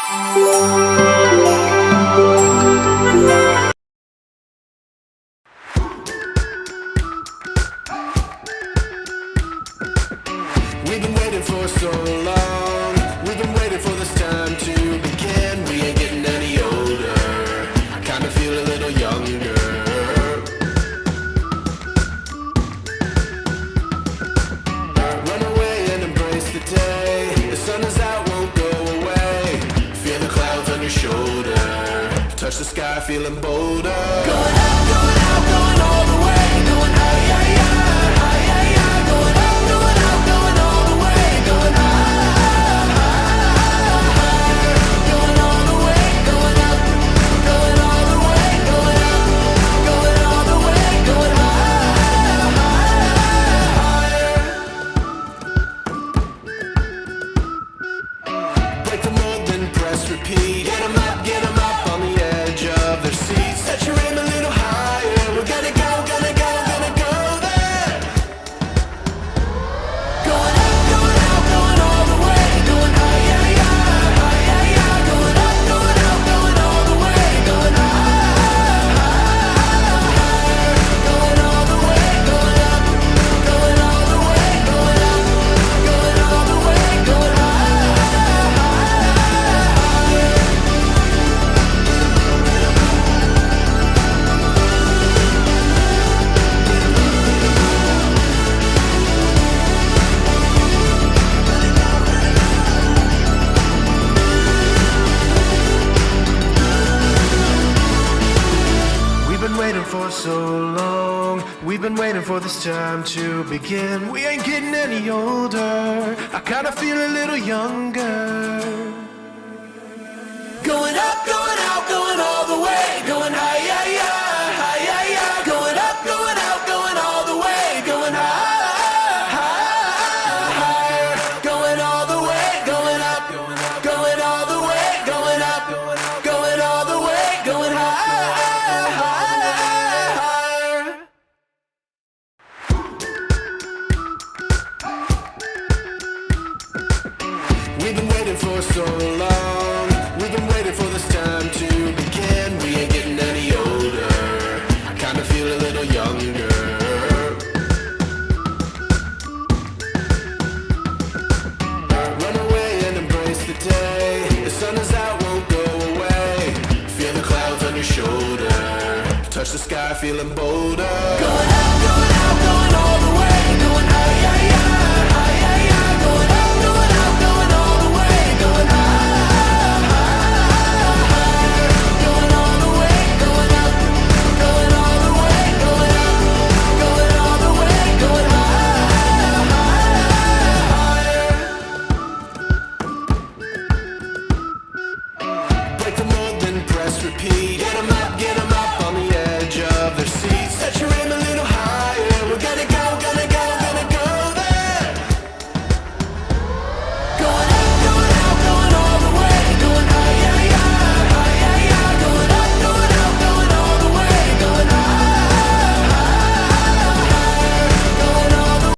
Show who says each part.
Speaker 1: We've been waiting for so long. We've been waiting for this time to begin. We ain't getting any older. I kinda feel a little younger. Run away and embrace the day. The sun is out, won't go away. Feel the clouds on your shoulder. Touch the sky, feeling bolder. Going out, going out, going all the way. Going high, high, high, high, high, high. Going out, going out, going all the way. Going high, high, high. Going all the way, going up. Going all the way, going up. Going all the way, going high, higher. Break the mold, then press repeat. Get 'em up on the edge of their seats. Set your aim a little higher. We're gonna go, gonna go, gonna go there. Going up, going out, going all the way. Going high, high, high, high, high, high. Going up, going out, going all the way. Going high, high, higher. Going all the way, going up. Going all the way, going up. Going all the way, going high, higher. We've been waiting for so long. We've been waiting for this time to begin. We ain't getting any older. I kinda feel a little younger. Going up, going out, going all the way. Going high, high, high, high, high, high. Going up, going out, going all the way. Going high, high, higher. Going all the way, going up. Going all the way, going up. Going all the way, going high, higher. We've been waiting for so long. We've been waiting for this time to begin. We ain't getting any older. I kinda feel a little younger. Run away and embrace the day. The sun is out, won't go away. Feel the clouds on your shoulder. Touch the sky, feeling bolder.